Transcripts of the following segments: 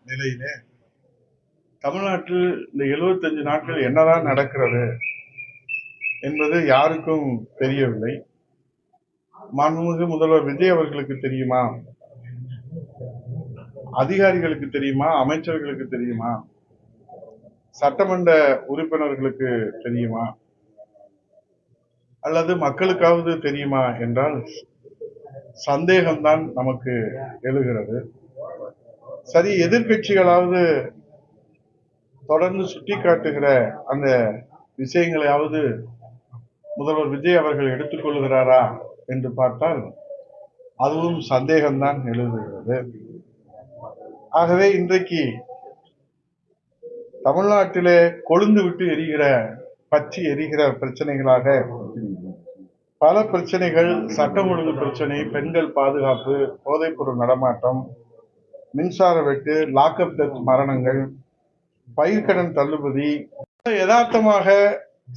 நிலையிலே தமிழ்நாட்டில் இந்த 75 நாட்கள் என்னதான் நடக்கிறது என்பது யாருக்கும் தெரியவில்லை. மாண்புமிகு முதல்வர் விஜய் அவர்களுக்கு தெரியுமா? அதிகாரிகளுக்கு தெரியுமா? அமைச்சர்களுக்கு தெரியுமா? சட்டமன்ற உறுப்பினர்களுக்கு தெரியுமா? அல்லது மக்களுக்காவது தெரியுமா என்றால் சந்தேகம்தான் நமக்கு எழுகிறது. சரி, எதிர்கட்சிகளாவது தொடர்ந்து சுட்டிக்காட்டுகிற அந்த விஷயங்களையாவது முதல்வர் விஜய் அவர்கள் எடுத்துக்கொள்கிறாரா என்று பார்த்தால் அதுவும் சந்தேகம்தான் எழுதுகிறது. ஆகவே இன்றைக்கு தமிழ்நாட்டிலே கொழுந்து விட்டு எரிகிற பற்றி எரிகிற பிரச்சனைகளாக பல பிரச்சனைகள், சட்டம் ஒழுங்கு பிரச்சனை, பெண்கள் பாதுகாப்பு, போதைப்பொருள் நடமாட்டம், மின்சார வெட்டு, லாக்அப் டெத் மரணங்கள், பயிர்க்கடன் தள்ளுபடி, யதார்த்தமாக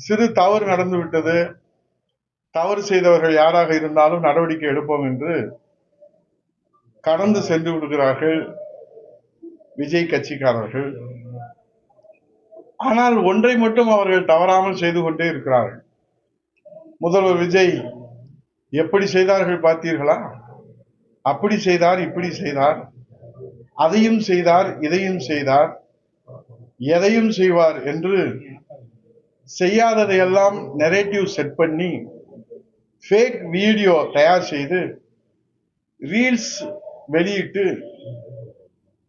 சிறு தவறு நடந்துவிட்டது, தவறு செய்தவர்கள் யாராக இருந்தாலும் நடவடிக்கை எடுப்போம் என்று கடந்து சென்று விடுகிறார்கள் விஜய் கட்சிக்காரர்கள். ஆனால் ஒன்றை மட்டும் அவர்கள் தவறாமல் செய்து கொண்டே இருக்கிறார்கள். முதல்வர் விஜய் எப்படி செய்தார்கள் பார்த்தீர்களா? அப்படி செய்தார், இப்படி செய்தார், அதையும் செய்தார், இதையும் செய்தார், எதையும் செய்வார் என்று செய்யாததையெல்லாம் நெரேட்டிவ் செட் பண்ணி ஃபேக் வீடியோ தயார் செய்து ரீல்ஸ் வெளியிட்டு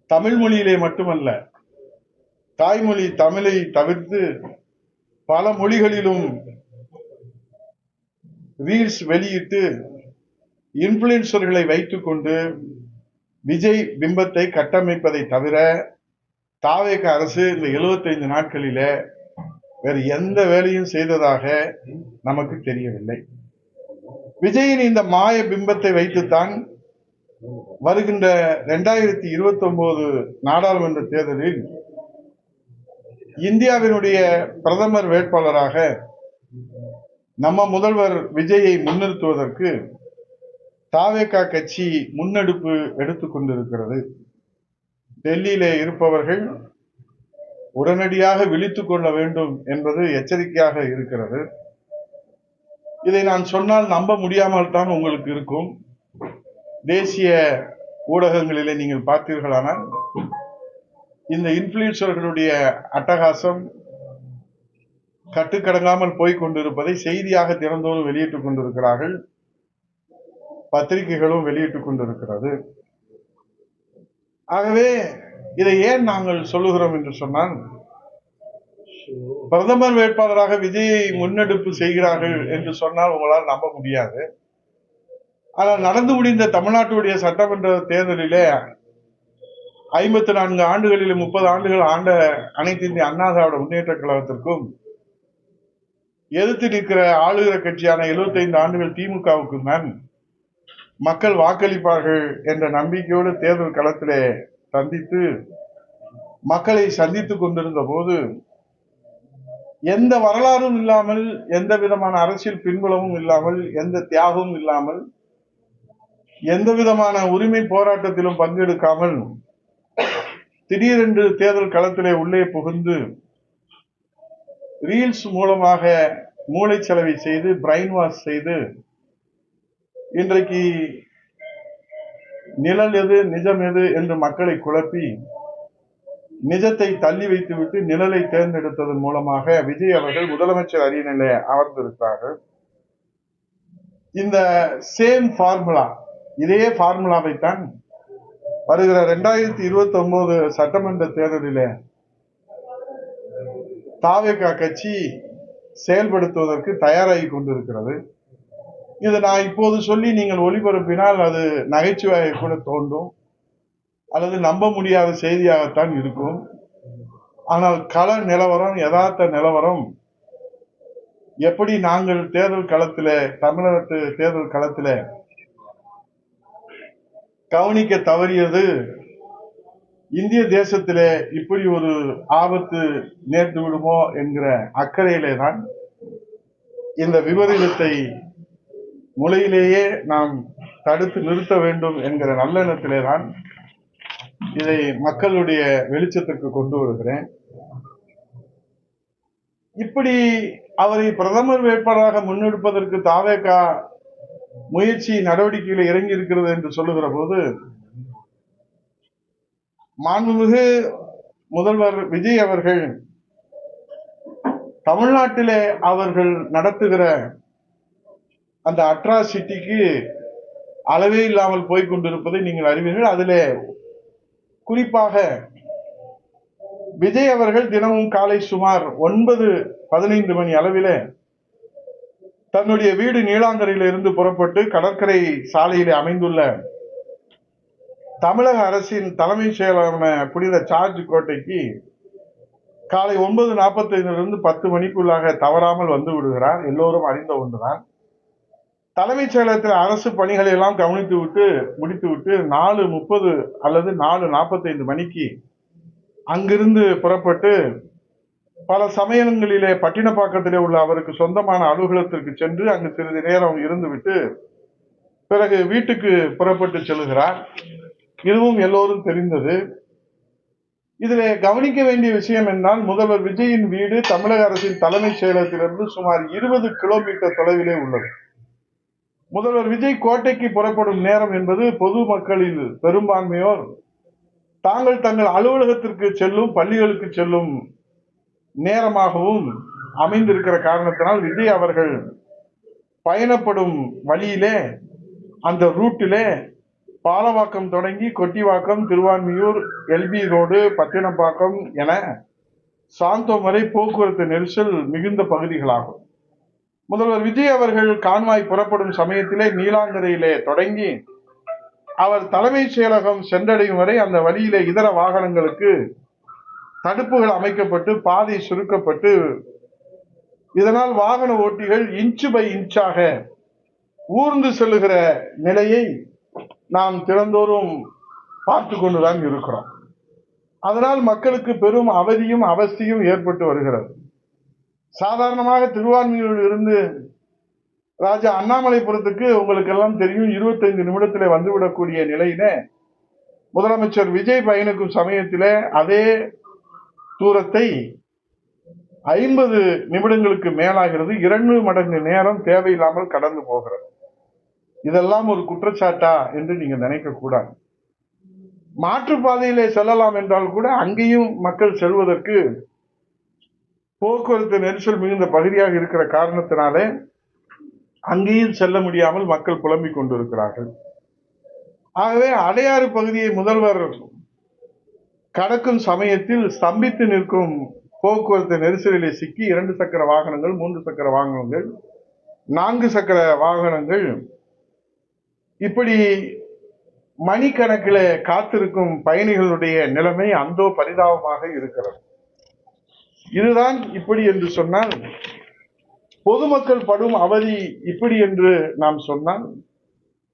தமிழ் மொழியிலே மட்டுமல்ல, தாய்மொழி தமிழை தவிர்த்து பல மொழிகளிலும் ரீல்ஸ் வெளியிட்டு இன்ஃபுளுன்சர்களை வைத்துக் கொண்டு விஜய் பிம்பத்தை கட்டமைப்பதை தவிர தாவேக அரசு இந்த 75 நாட்களில வேறு எந்த வேலையும் செய்ததாக நமக்கு தெரியவில்லை. விஜயின் இந்த மாய பிம்பத்தை வைத்துத்தான் வருகின்ற 2029 நாடாளுமன்ற தேர்தலில் இந்தியாவினுடைய பிரதமர் வேட்பாளராக நம்ம முதல்வர் விஜயை முன்னிறுத்துவதற்கு தாவேகா கட்சி முன்னெடுப்பு எடுத்துக் கொண்டிருக்கிறது. டெல்லியிலே இருப்பவர்கள் உடனடியாக விழித்துக் கொள்ள வேண்டும் என்பது எச்சரிக்கையாக இருக்கிறது. இதை நான் சொன்னால் நம்ப முடியாமல் தான் உங்களுக்கு இருக்கும். தேசிய ஊடகங்களிலே நீங்கள் பார்த்தீர்களானால் இந்த இன்ஃபுளுன்சர்களுடைய அட்டகாசம் கட்டுக்கடங்காமல் போய் கொண்டிருப்பதை செய்தியாக தினந்தோறும் வெளியிட்டுக் கொண்டிருக்கிறார்கள், பத்திரிகைகளும் வெளியிட்டுக் கொண்டிருக்கிறது. ஆகவே இதை ஏன் நாங்கள் சொல்லுகிறோம் என்று சொன்னால், பிரதமர் வேட்பாளராக விஜயை முன்னெடுப்பு செய்கிறார்கள் என்று சொன்னால் உங்களால் நம்ப முடியாது. ஆனால் நடந்து முடிந்த தமிழ்நாட்டுடைய சட்டமன்ற தேர்தலிலே 54 ஆண்டுகளில் 30 ஆண்டுகள் ஆண்ட அனைத்து இந்திய அண்ணா திராவிட முன்னேற்ற கழகத்திற்கும் எதிர்த்து நிற்கிற ஆளுகிற கட்சியான 75 ஆண்டுகள் திமுகவுக்கு தான் மக்கள் வாக்களிப்பார்கள் என்ற நம்பிக்கையோடு தேர்தல் களத்திலே சந்தித்து மக்களை சந்தித்துக் கொண்டிருந்த போது எந்த வரலாறும் இல்லாமல், எந்த விதமான அரசியல் பின்புலமும் இல்லாமல், எந்த தியாகமும் இல்லாமல், எந்த விதமான உரிமை போராட்டத்திலும் பங்கெடுக்காமல் திடீரென்று தேர்தல் களத்திலே உள்ளே புகுந்து ரீல்ஸ் மூலமாக மூளைச்சலவை செய்து, பிரைன் வாஷ் செய்து, இன்றைக்கு நிழல் எது நிஜம் எது என்று மக்களை குழப்பி நிஜத்தை தள்ளி வைத்துவிட்டு நிழலை தேர்ந்தெடுத்ததன் மூலமாக விஜய் அவர்கள் முதலமைச்சர் அரியணையிலே அமர்ந்திருக்கிறார்கள். இந்த சேம் ஃபார்முலா, இதே ஃபார்முலாவைத்தான் வருகிற 2029 சட்டமன்ற தேர்தலிலே தாவேகா கட்சி செயல்படுத்துவதற்கு தயாராகி கொண்டிருக்கிறது. இது நான் இப்போது சொல்லி நீங்கள் ஒளிபரப்பினால் அது நகைச்சுவையாக கூட தோன்றும், அல்லது நம்ப முடியாத செய்தியாகத்தான் இருக்கும். ஆனால் கள நிலவரம், யதார்த்த நிலவரம் எப்படி நாங்கள் தேர்தல் களத்திலே, தமிழ்நாட்டு தேர்தல் களத்திலே கவனிக்க தவறியது, இந்திய தேசத்திலே இப்படி ஒரு ஆபத்து நேர்ந்து விடுமோ என்கிற அக்கறையிலே தான் இந்த விபரீதத்தை முளையிலேயே நாம் தடுத்து நிறுத்த வேண்டும் என்கிற நல்லெண்ணத்திலே தான் இதை மக்களுடைய வெளிச்சத்திற்கு கொண்டு வருகிறேன். இப்படி அவரை பிரதமர் வேட்பாளராக முன்னெடுப்பதற்கு தாவேகா முயற்சி நடவடிக்கையில் இறங்கி இருக்கிறது என்று சொல்லுகிற போது, மாண்புமிகு முதல்வர் விஜய் அவர்கள் தமிழ்நாட்டிலே அவர்கள் நடத்துகிற அந்த அட்ராசிட்டிக்கு அளவே இல்லாமல் போய்கொண்டிருப்பதை நீங்கள் அறிவீர்கள். அதிலே குறிப்பாக விஜய் அவர்கள் தினமும் காலை சுமார் 9:15 மணி அளவிலே தன்னுடைய வீடு நீலாங்கரையில் இருந்து புறப்பட்டு கடற்கரை சாலையில் அமைந்துள்ள தமிழக அரசின் தலைமை செயலரான புனித ஜார்ஜ் கோட்டைக்கு காலை 9:45 10 மணிக்குள்ளாக தவறாமல் வந்து விடுகிறார். எல்லோரும் அறிந்த ஒன்றுதான். தலைமைச் செயலகத்தில் அரசு பணிகளை எல்லாம் கவனித்து விட்டு முடித்துவிட்டு 4:30 அல்லது 4:45 மணிக்கு அங்கிருந்து புறப்பட்டு பல சமயங்களிலே பட்டினப்பாக்கத்திலே உள்ள அவருக்கு சொந்தமான அலுவலகத்திற்கு சென்று அங்கு சிறிது நேரம் இருந்துவிட்டு பிறகு வீட்டுக்கு புறப்பட்டு செல்கிறார். இதுவும் எல்லோரும் தெரிந்தது. இதிலே கவனிக்க வேண்டிய விஷயம் என்றால், முதல்வர் விஜயின் வீடு தமிழக அரசின் தலைமைச் செயலகத்திலிருந்து சுமார் 20 கிலோமீட்டர் தொலைவிலே உள்ளது. முதல்வர் விஜய் கோட்டைக்கு புறப்படும் நேரம் என்பது பொதுமக்களில் பெரும்பான்மையோர் தாங்கள் தங்கள் அலுவலகத்திற்கு செல்லும், பள்ளிகளுக்கு செல்லும் நேரமாகவும் அமைந்திருக்கிற காரணத்தினால் விஜய் அவர்கள் பயணப்படும் வழியிலே, அந்த ரூட்டிலே பாலவாக்கம் தொடங்கி கொட்டிவாக்கம், திருவான்மியூர், எல்பி ரோடு, பட்டினப்பாக்கம் என சாந்தோம் வரை போக்குவரத்து நெரிசல் மிகுந்த பகுதிகளாகும். முதல்வர் விஜய் அவர்கள் கான்வாய் புறப்படும் சமயத்திலே நீலாங்கரையிலே தொடங்கி அவர் தலைமைச் செயலகம் சென்றடையும் வரை அந்த வழியிலே இதர வாகனங்களுக்கு தடுப்புகள் அமைக்கப்பட்டு பாதை சுருக்கப்பட்டு, இதனால் வாகன ஓட்டிகள் இன்ச்சு பை இன்ச்சாக ஊர்ந்து செல்லுகிற நிலையை நாம் தினந்தோறும் பார்த்து கொண்டுதான் இருக்கிறோம். அதனால் மக்களுக்கு பெரும் அவதியும் அவஸ்தையும் ஏற்பட்டு வருகிறது. சாதாரணமாக திருவான்மியூரில் இருந்து ராஜா அண்ணாமலைபுரத்துக்கு உங்களுக்கு எல்லாம் தெரியும் 25 நிமிடத்திலே வந்துவிடக்கூடிய நிலையில முதலமைச்சர் விஜய் பயணிக்கும் சமயத்திலே அதே தூரத்தை 50 நிமிடங்களுக்கு மேலாகிறது. 2 மடங்கு நேரம் தேவையில்லாமல் கடந்து போகிறது. இதெல்லாம் ஒரு குற்றச்சாட்டா என்று நீங்க நினைக்க கூடாது. மாற்றுப்பாதையிலே செல்லலாம் என்றால் கூட அங்கேயும் மக்கள் செல்வதற்கு போக்குவரத்து நெரிசல் மிகுந்த பகுதியாக இருக்கிற காரணத்தினாலே அங்கேயும் செல்ல முடியாமல் மக்கள் புலம்பிக் கொண்டிருக்கிறார்கள். ஆகவே அடையாறு பகுதியை முதல்வர் கடக்கும் சமயத்தில் ஸ்தம்பித்து நிற்கும் போக்குவரத்து நெரிசலிலே சிக்கி 2 சக்கர வாகனங்கள், 3 சக்கர வாகனங்கள், 4 சக்கர வாகனங்கள் இப்படி மணிக்கணக்கில் காத்திருக்கும் பயணிகளுடைய நிலைமை அந்தோ பரிதாபமாக இருக்கிறது. இதுதான் இப்படி என்று சொன்னால், பொதுமக்கள் படும் அவதி இப்படி என்று நாம் சொன்னால்,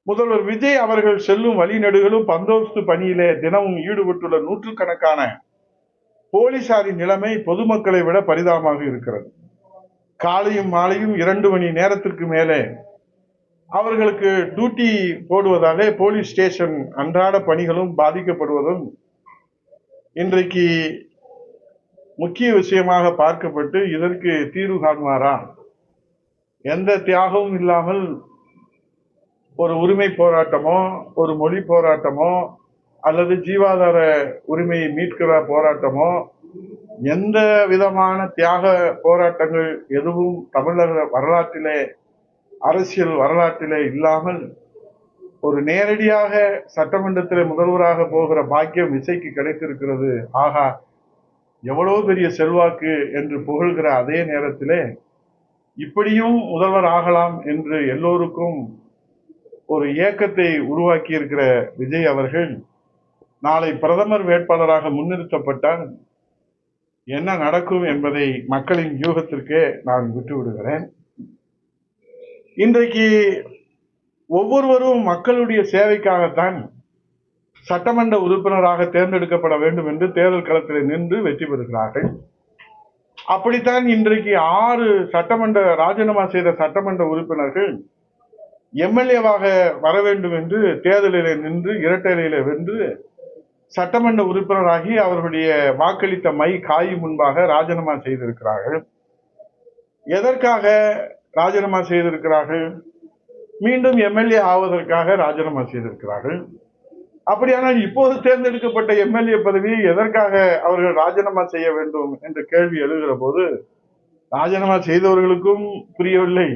முதல்வர் விஜய் அவர்கள் செல்லும் வழிநெடுகளும் பந்தோபஸ்து பணியிலே தினமும் ஈடுபட்டுள்ள நூற்றுக்கணக்கான போலீசாரின் நிலைமை பொதுமக்களை விட பரிதாபமாக இருக்கிறது. காலையும் மாலையும் 2 மணி நேரத்திற்கு மேலே அவர்களுக்கு டியூட்டி போடுவதாலே போலீஸ் ஸ்டேஷன் அன்றாட பணிகளும் பாதிக்கப்படுவதும் இன்றைக்கு முக்கிய விஷயமாக பார்க்கப்பட்டு, இதற்கு தீர்வு காண்பாரா? எந்த தியாகமும் இல்லாமல் ஒரு உரிமை போராட்டமோ, ஒரு மொழி போராட்டமோ, அல்லது ஜீவாதார உரிமையை மீட்கிற போராட்டமோ, எந்த விதமான தியாக போராட்டங்கள் எதுவும் தமிழக வரலாற்றிலே, அரசியல் வரலாற்றிலே இல்லாமல் ஒரு நேரடியாக சட்டமன்றத்திலே முதல்வராக போகிற பாக்கியம் விஜய்க்கு கிடைத்திருக்கிறது. ஆகா, எவ்வளவு பெரிய செல்வாக்கு என்று புகழ்கிற அதே நேரத்திலே இப்படியும் முதல்வர் ஆகலாம் என்று எல்லோருக்கும் ஒரு ஏக்கத்தை உருவாக்கி இருக்கிற விஜய் அவர்கள் நாளை பிரதமர் வேட்பாளராக முன்னிறுத்தப்பட்டால் என்ன நடக்கும் என்பதை மக்களின் யூகத்திற்கே நான் விட்டுவிடுகிறேன். இன்றைக்கு ஒவ்வொருவரும் மக்களுடைய சேவைக்காகத்தான் சட்டமன்ற உறுப்பினராக தேர்ந்தெடுக்கப்பட வேண்டும் என்று தேர்தல் களத்தில் நின்று வெற்றி பெறுகிறார்கள். அப்படித்தான் இன்றைக்கு 6 சட்டமன்ற ராஜினாமா செய்த சட்டமன்ற உறுப்பினர்கள் எம்எல்ஏவாக வர வேண்டும் என்று தேர்தலில் நின்று இரட்டையிலே வென்று சட்டமன்ற உறுப்பினராகி அவர்களுடைய வாக்களித்த மை காயும் முன்பாக ராஜினாமா செய்திருக்கிறார்கள். எதற்காக ராஜினாமா செய்திருக்கிறார்கள்? மீண்டும் எம்எல்ஏ ஆவதற்காக ராஜினாமா செய்திருக்கிறார்கள். அப்படியானால் இப்போது தேர்ந்தெடுக்கப்பட்ட எம்எல்ஏ பதவியை எதற்காக அவர்கள் ராஜினாமா செய்ய வேண்டும் என்ற கேள்வி எழுகிற போது ராஜினாமா செய்தவர்களுக்கும் புரியவில்லை,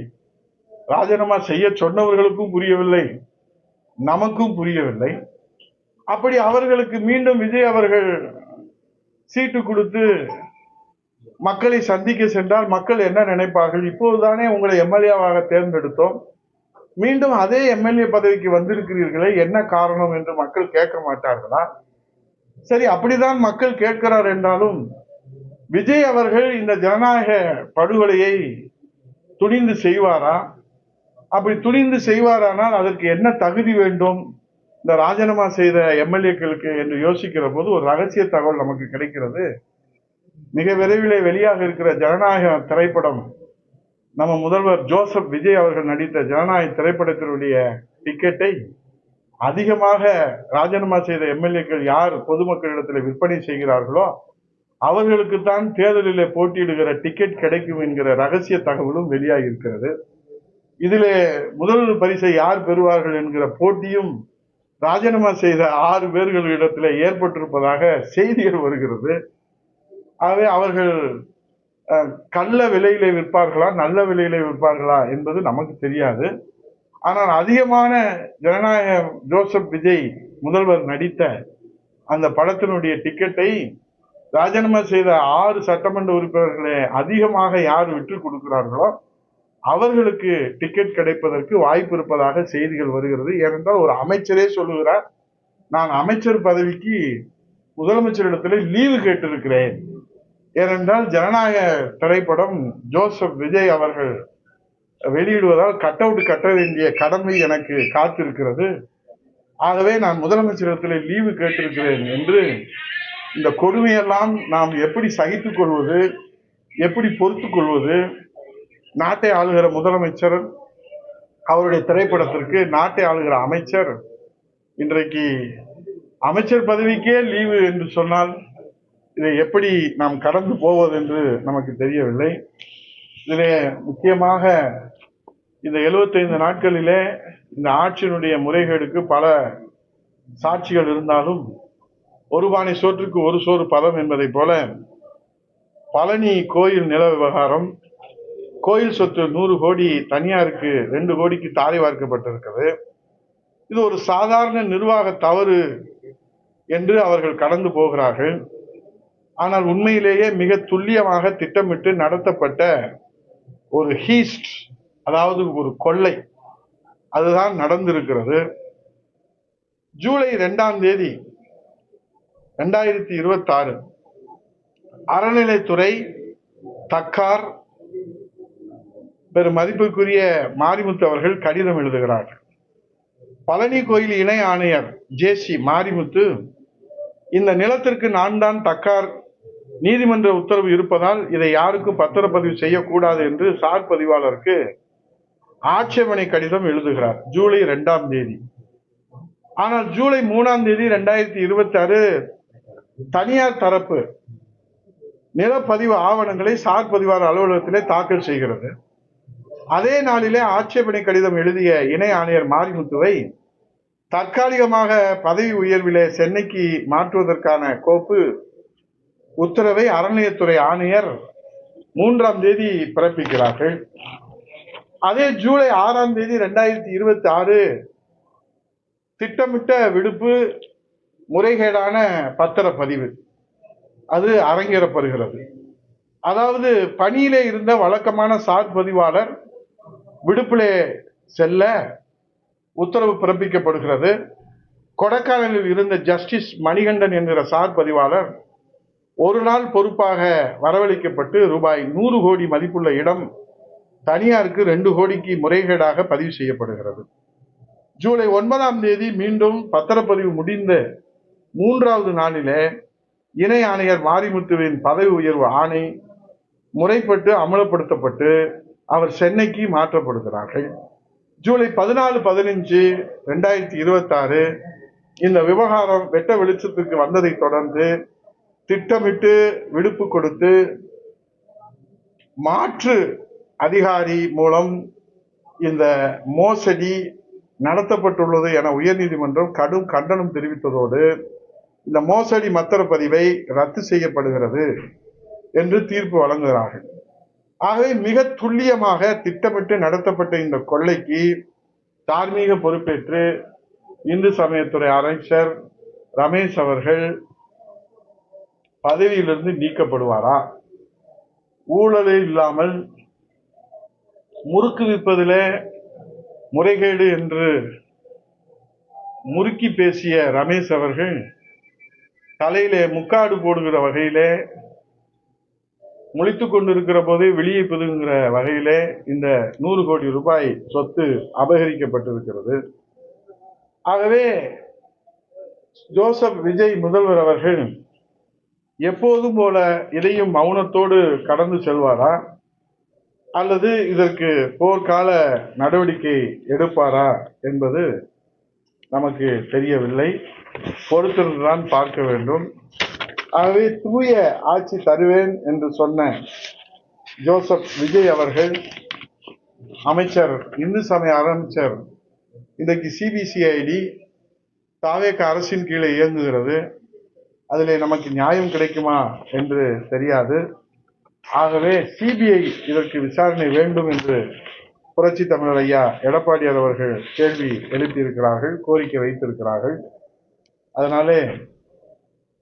ராஜினாமா செய்ய சொன்னவர்களுக்கும் புரியவில்லை, நமக்கும் புரியவில்லை. அப்படி அவர்களுக்கு மீண்டும் விஜய் அவர்கள் சீட்டு கொடுத்து மக்களை சந்திக்க சென்றால் மக்கள் என்ன நினைப்பார்கள்? இப்போதுதானே உங்களை எம்எல்ஏவாக தேர்ந்தெடுத்தோம், மீண்டும் அதே எம்எல்ஏ பதவிக்கு வந்திருக்கிறீர்களே, என்ன காரணம் என்று மக்கள் கேட்க மாட்டார்களா? சரி, அப்படிதான் மக்கள் கேட்கிறார் என்றாலும் விஜய் அவர்கள் இந்த ஜனநாயக படுகொலையை துணிந்து செய்வாரா? அப்படி துணிந்து செய்வாரானால் அதற்கு என்ன தகுதி வேண்டும் இந்த ராஜினாமா செய்த எம்எல்ஏக்களுக்கு என்று யோசிக்கிற போது ஒரு ரகசிய தகவல் நமக்கு கிடைக்கிறது. மிக விரைவிலே வெளியாக இருக்கிற ஜனநாயக திரைப்படம், நம்ம முதல்வர் ஜோசப் விஜய் அவர்கள் நடித்த ஜனநாயக திரைப்படத்தினுடைய டிக்கெட்டை அதிகமாக ராஜினாமா செய்த எம்எல்ஏக்கள் யார் பொதுமக்களிடத்தில் விற்பனை செய்கிறார்களோ அவர்களுக்குத்தான் தேர்தலிலே போட்டியிடுகிற டிக்கெட் கிடைக்கும் என்கிற ரகசிய தகவலும் வெளியாகி இருக்கிறது. இதிலே முதல் பரிசை யார் பெறுவார்கள் என்கிற போட்டியும் ராஜினாமா செய்த 6 பேர்களிடத்தில் ஏற்பட்டிருப்பதாக செய்திகள் வருகிறது. ஆகவே அவர்கள் கள்ள விலையிலே விற்பார்களா நல்ல விலையிலே விற்பார்களா என்பது நமக்கு தெரியாது. ஆனால் அதிகமான ஜனநாயக ஜோசப் விஜய் முதல்வர் நடித்த அந்த படத்தினுடைய டிக்கெட்டை ராஜினாமா செய்த 6 சட்டமன்ற உறுப்பினர்களே அதிகமாக யார் விற்று கொடுக்கிறார்களோ அவர்களுக்கு டிக்கெட் கிடைப்பதற்கு வாய்ப்பு இருப்பதாக செய்திகள் வருகிறது. ஏனென்றால் ஒரு அமைச்சரே சொல்லுகிறார், நான் அமைச்சர் பதவிக்கு முதலமைச்சரிடத்தில் லீவு கேட்டிருக்கிறேன். ஏனென்றால் ஜனநாயக திரைப்படம் ஜோசப் விஜய் அவர்கள் வெளியிடுவதால் கட் அவுட் கட்ட வேண்டிய கடமை எனக்கு காத்திருக்கிறது. ஆகவே நான் முதலமைச்சரிடத்தில் லீவு கேட்டிருக்கிறேன் என்று இந்த கொடுமையெல்லாம் நாம் எப்படி சகித்துக் கொள்வது, எப்படி பொறுத்துக் கொள்வது? நாட்டை ஆளுகிற முதலமைச்சர், அவருடைய திரைப்படத்திற்கு நாட்டை ஆளுகிற அமைச்சர் இன்றைக்கு அமைச்சர் பதவிக்கே லீவு என்று சொன்னால் இதை எப்படி நாம் கடந்து போவது என்று நமக்கு தெரியவில்லை. இதிலே முக்கியமாக இந்த 75 நாட்களிலே இந்த ஆட்சியினுடைய முறைகேடுக்கு பல சாட்சிகள் இருந்தாலும் ஒரு பானை சோற்றுக்கு ஒரு சோறு பதம் என்பதை போல பழனி கோயில் நில விவகாரம், கோயில் சொத்து 100 கோடி தனியாருக்கு 2 கோடிக்கு தாரை வார்க்கப்பட்டிருக்கிறது. இது ஒரு சாதாரண நிர்வாக தவறு என்று அவர்கள் கடந்து போகிறார்கள். ஆனால் உண்மையிலேயே மிக துல்லியமாக திட்டமிட்டு நடத்தப்பட்ட ஒரு ஹீஸ்ட், அதாவது ஒரு கொள்ளை, அதுதான் நடந்திருக்கிறது. ஜூலை 2ஆம் தேதி 2026 அறநிலைத்துறை தக்கார் பெரும் மதிப்புக்குரிய மாரிமுத்து அவர்கள் கடிதம் எழுதுகிறார். பழனி கோயில் இணை ஆணையர் ஜேசி மாரிமுத்து, இந்த நிலத்திற்கு நான் தான் தக்கார், நீதிமன்ற உத்தரவு இருப்பதால் இதை யாருக்கும் பத்திரப்பதிவு செய்யக்கூடாது என்று சார் பதிவாளருக்கு ஆட்சேபனை கடிதம் எழுதுகிறார் ஜூலை 2ஆம் தேதி. ஆனால் ஜூலை 3ஆம் தேதி 2026 தனியார் தரப்பு நிலப்பதிவு ஆவணங்களை சார் பதிவாளர் அலுவலகத்திலே தாக்கல் செய்கிறது. அதே நாளிலே ஆட்சேபனை கடிதம் எழுதிய இணை ஆணையர் மாரிமுத்துவை தற்காலிகமாக பதவி உயர்விலே சென்னைக்கு மாற்றுவதற்கான கோப்பு உத்தரவை அறநிலையத்துறை ஆணையர் 3ஆம் தேதி பிறப்பிக்கிறார்கள். அதே ஜூலை 6ஆம் தேதி 2026 திட்டமிட்ட விடுப்பு முறைகேடான பத்திரப்பதிவு அது அரங்கேறப்படுகிறது. அதாவது பணியிலே இருந்த வழக்கமான சார் பதிவாளர் விடுப்பிலே செல்ல உத்தரவு பிறப்பிக்கப்படுகிறது. கொடைக்கானலில் இருந்த ஜஸ்டிஸ் மணிகண்டன் என்கிற சார் பதிவாளர் ஒரு நாள் பொறுப்பாக வரவழைக்கப்பட்டு ரூபாய் 100 கோடி மதிப்புள்ள இடம் தனியாருக்கு 2 கோடிக்கு முறைகேடாக பதிவு செய்யப்படுகிறது. ஜூலை 9ஆம் தேதி மீண்டும் பத்திரப்பதிவு முடிந்த 3வது நாளிலே இணை ஆணையர் மாரிமுத்துவின் பதவி உயர்வு ஆணை முறைப்பட்டு அமலப்படுத்தப்பட்டு அவர் சென்னைக்கு மாற்றப்படுகிறார்கள். ஜூலை 14, 15, 2026 இந்த விவகாரம் வெட்ட வெளிச்சத்துக்கு வந்ததை தொடர்ந்து திட்டமிட்டு விடுப்பு கொடுத்து மாற்று அதிகாரி மூலம் இந்த மோசடி நடத்தப்பட்டுள்ளது என உயர்நீதிமன்றம் கடும் கண்டனம் தெரிவித்ததோடு இந்த மோசடி பத்திரப்பதிவை ரத்து செய்யப்படுகிறது என்று தீர்ப்பு வழங்குகிறார்கள். ஆகவே மிக துல்லியமாக திட்டமிட்டு நடத்தப்பட்ட இந்த கொள்ளைக்கு தார்மீக பொறுப்பேற்று இந்து சமயத்துறை அமைச்சர் ரமேஷ் அவர்கள் பதவியிலிருந்து நீக்கப்படுவாரா? ஊழலே இல்லாமல் முறுக்கு விற்பதிலே முறைகேடு என்று முறுக்கி பேசிய ரமேஷ் அவர்கள் தலையிலே முக்காடு போடுகிற வகையிலே முழித்துக் கொண்டிருக்கிற போதே வெளியே பிதுங்குகிற வகையிலே இந்த 100 கோடி ரூபாய் சொத்து அபகரிக்கப்பட்டிருக்கிறது. ஆகவே ஜோசப் விஜய் முதல்வர் அவர்கள் எப்போதும் போல இதையும் மௌனத்தோடு கடந்து செல்வாரா அல்லது இதற்கு போர்க்கால நடவடிக்கை எடுப்பாரா என்பது நமக்கு தெரியவில்லை. பொறுத்திருந்துதான் பார்க்க வேண்டும். ஆகவே தூய ஆட்சி தருவேன் என்று சொன்ன ஜோசப் விஜய் அவர்கள் அமைச்சர், இந்து சமய அமைச்சர், இன்றைக்கு சிபிசிஐடி தாவேக அரசின் கீழே இயங்குகிறது. அதிலே நமக்கு நியாயம் கிடைக்குமா என்று தெரியாது. ஆகவே சிபிஐ இதற்கு விசாரணை வேண்டும் என்று புரட்சி தமிழர் ஐயா எடப்பாடியார் அவர்கள் கேள்வி எழுப்பியிருக்கிறார்கள், கோரிக்கை வைத்திருக்கிறார்கள். அதனாலே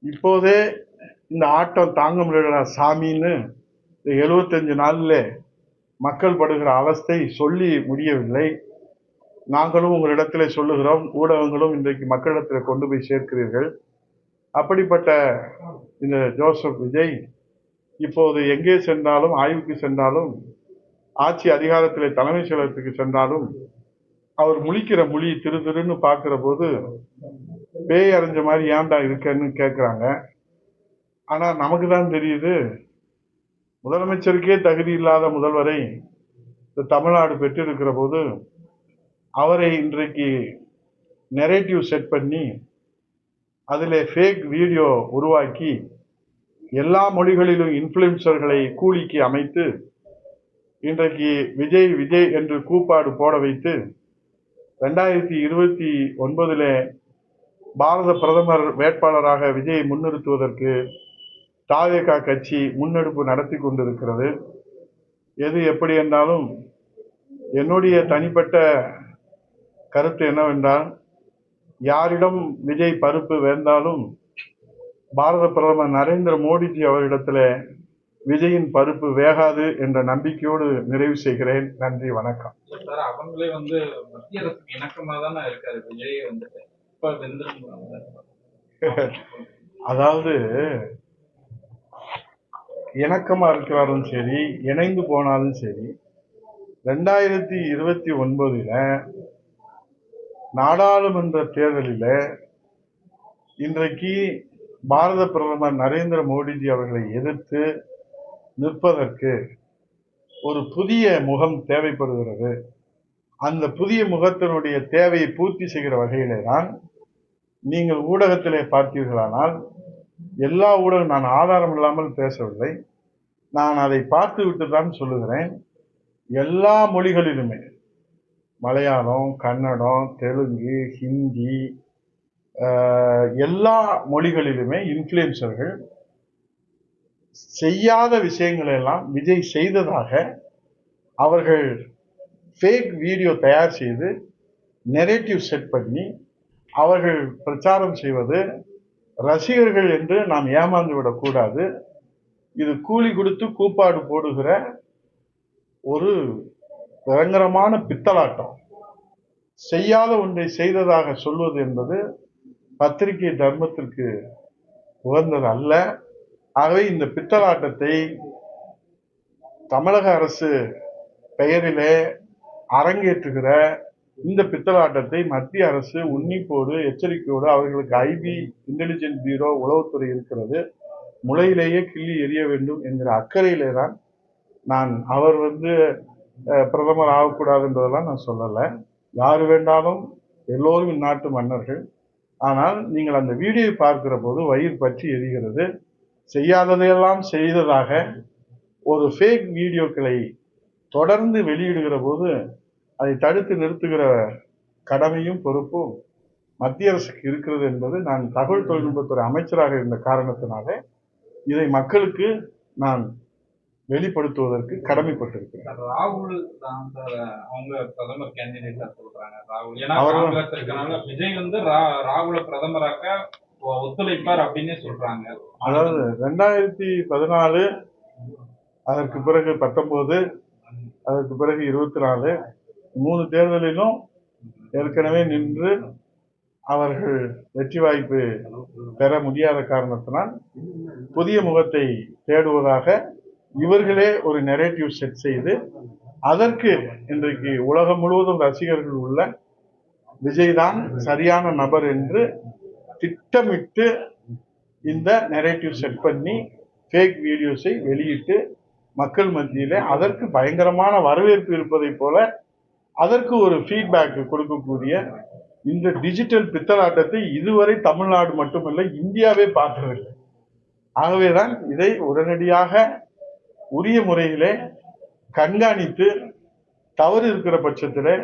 இப்போதே இந்த ஆட்டம் தாங்க முடியல சாமின்னு 75 நாள்ல மக்கள் படுகிற அவஸ்தை சொல்லி முடியவில்லை. நாங்களும் உங்களிடத்தில் சொல்லுகிறோம், ஊடகங்களும் இன்றைக்கு மக்களிடத்தில் கொண்டு போய் சேர்க்கிறீர்கள். அப்படிப்பட்ட இந்த ஜோசப் விஜய் இப்போது எங்கே சென்றாலும், ஆய்வுக்கு சென்றாலும், ஆட்சி அதிகாரத்தில் தலைமை செயலகத்துக்கு சென்றாலும் அவர் முழிக்கிற மொழி திரு திருன்னு பார்க்கிற போது பேய் அரைஞ்ச மாதிரி ஏன்டா இருக்கன்னு கேட்குறாங்க. ஆனா நமக்கு தான் தெரியுது, முதலமைச்சருக்கே தகுதி இல்லாத முதல்வரை இந்த தமிழ்நாடு பெற்றிருக்கிற போது அவரை இன்றைக்கு நெரேட்டிவ் செட் பண்ணி அதில் ஃபேக் வீடியோ உருவாக்கி எல்லா மொழிகளிலும் இன்ஃப்ளூயன்சர்களை கூலிக்கு அமைத்து இன்றைக்கு விஜய் விஜய் என்று கூப்பாடு போட வைத்து 2029 பாரத பிரதமர் வேட்பாளராக விஜயை முன்னிறுத்துவதற்கு தாவேகா கட்சி முன்னெடுப்பு நடத்தி கொண்டிருக்கிறது. எது எப்படி என்றாலும் என்னுடைய தனிப்பட்ட கருத்து என்னவென்றால், யாரிடம் விஜய் பருப்பு வேண்டாலும் பாரத பிரதமர் நரேந்திர மோடிஜி அவரிடத்தில் விஜயின் பருப்பு வேகாது என்ற நம்பிக்கையோடு நிறைவு செய்கிறேன். நன்றி, வணக்கம். அவங்களே மத்திய அரசுக்கு இணக்கமா தானே இருக்காரு விஜய் அதாவது இணக்கமா இருக்கிறாரும் சரி, இணைந்து போனாலும் சரி, 2029 நாடாளுமன்ற தேர்தலில் இன்றைக்கு பாரத பிரதமர் நரேந்திர மோடிஜி அவர்களை எதிர்த்து நிற்பதற்கு ஒரு புதிய முகம் தேவைப்படுகிறது. அந்த புதிய முகத்தினுடைய தேவையை பூர்த்தி செய்கிற வகையிலே தான் நீங்கள் ஊடகத்திலே பார்த்தீர்களானால், எல்லா ஊடகம், நான் ஆதாரம் இல்லாமல் பேசவில்லை, நான் அதை பார்த்து விட்டு தான் சொல்லுகிறேன், எல்லா மொழிகளிலுமே மலையாளம், கன்னடம், தெலுங்கு, ஹிந்தி, எல்லா மொழிகளிலுமே இன்ஃப்ளூயன்சர்கள் செய்யாத விஷயங்களை எல்லாம் விஜய் செய்ததாக அவர்கள் ஃபேக் வீடியோ தயார் செய்து நெரேட்டிவ் செட் பண்ணி அவர்கள் பிரச்சாரம் செய்வது ரசிகர்கள் என்று நாம் ஏமாந்து விடக்கூடாது. இது கூலி கொடுத்து கூப்பாடு போடுகிற ஒரு பயங்கரமான பித்தலாட்டம். செய்யாத ஒன்றை செய்ததாக சொல்வது என்பது பத்திரிகை தர்மத்திற்கு உகந்தது அல்ல. ஆகவே இந்த பித்தலாட்டத்தை தமிழக அரசு பெயரிலே அரங்கேற்றுகிற இந்த பித்தலாட்டத்தை மத்திய அரசு உன்னிப்போடு எச்சரிக்கையோடு, அவர்களுக்கு ஐபி இன்டெலிஜென்ஸ் பியூரோ உளவுத்துறை இருக்கிறது, முளையிலேயே கிள்ளி எறிய வேண்டும் என்கிற அக்கறையிலே தான் நான் அவர் பிரதமர் ஆகக்கூடாதுன்றதெல்லாம் நான் சொல்லலை. யாரு வேண்டாலும், எல்லோரும் இந்நாட்டு மன்னர்கள். ஆனால் நீங்கள் அந்த வீடியோ பார்க்கிற போது வயிறு பற்றி எரிகிறது. செய்யாததையெல்லாம் செய்ததாக ஒரு ஃபேக் வீடியோக்களை தொடர்ந்து வெளியிடுகிற போது அதை தடுத்து நிறுத்துகிற கடமையும் பொறுப்பும் மத்திய அரசுக்கு இருக்கிறது என்பது நான் தகவல் தொழில்நுட்பத்துறை அமைச்சராக இருந்த காரணத்தினாலே இதை மக்களுக்கு நான் வெளிப்படுத்துவதற்கு கடமைப்பட்டிருக்கிறேன். ராகுல் தான் சார் அவங்க பிரதமர் கேண்டிடேட்டா சொல்றாங்க. ராகுல் ஏன்னா அவர் காங்கிரஸ் இருக்கனால விஜய் வந்து ராகுல பிரதமராக்க ஒத்துழைப்பார் அப்படின்னு சொல்றாங்க. அதாவது 2014 அதற்கு பிறகு 19 அதற்கு பிறகு 24 3 தேர்தலிலும் ஏற்கனவே நின்று அவர்கள் வெற்றி வாய்ப்பு பெற முடியாத காரணத்தினால் புதிய முகத்தை தேடுவதாக இவர்களே ஒரு நெரேட்டிவ் செட் செய்து அதற்கு இன்றைக்கு உலகம் முழுவதும் ரசிகர்கள் உள்ள விஜய் தான் சரியான நபர் என்று திட்டமிட்டு இந்த நெரேட்டிவ் செட் பண்ணி ஃபேக் வீடியோஸை வெளியிட்டு மக்கள் மத்தியிலே அதற்கு பயங்கரமான வரவேற்பு இருப்பதை போல அதற்கு ஒரு ஃபீட்பேக் கொடுக்கக்கூடிய இந்த டிஜிட்டல் பித்தலாட்டத்தை இதுவரை தமிழ்நாடு மட்டுமல்ல இந்தியாவே பார்த்ததில்லை. ஆகவேதான் இதை உடனடியாக உரிய முறையிலே கண்காணித்து தவறு இருக்கிற பட்சத்திலே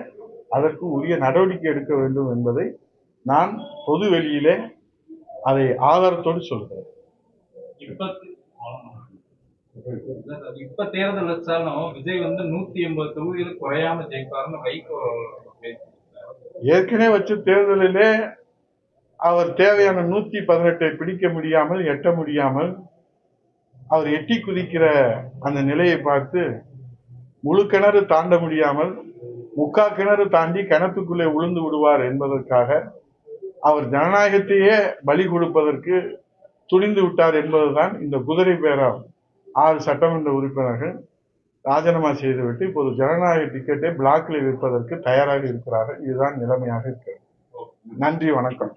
அதற்கு உரிய நடவடிக்கை எடுக்க வேண்டும் என்பதை நான் பொது வெளியிலே அதை ஆதாரத்தோடு சொல்கிறேன். இப்ப தேர்தல் வச்சாலும் விஜய் வந்து 180 தொகுதிகளுக்கு குறையாம ஜெயிப்பாருன்னு வைகோ ஏற்கனவே வச்ச தேர்தலிலே அவர் தேவையான 118 பிடிக்க முடியாமல் எட்ட முடியாமல் அவர் எட்டி குதிக்கிற அந்த நிலையை பார்த்து முழு கிணறு தாண்ட முடியாமல் முக்கா கிணறு தாண்டி கிணத்துக்குள்ளே உளுந்து விடுவார் என்பதற்காக அவர் ஜனநாயகத்தையே பலி கொடுப்பதற்கு துணிந்து விட்டார் என்பதுதான் இந்த குதிரை பேரம் 6 சட்டமன்ற உறுப்பினர்கள் ராஜினாமா செய்துவிட்டு இப்போது ஜனநாயக டிக்கெட்டை பிளாக்ல விற்பதற்கு தயாராக இருக்கிறார்கள். இதுதான் நிலைமையாக இருக்கிறது. நன்றி, வணக்கம்.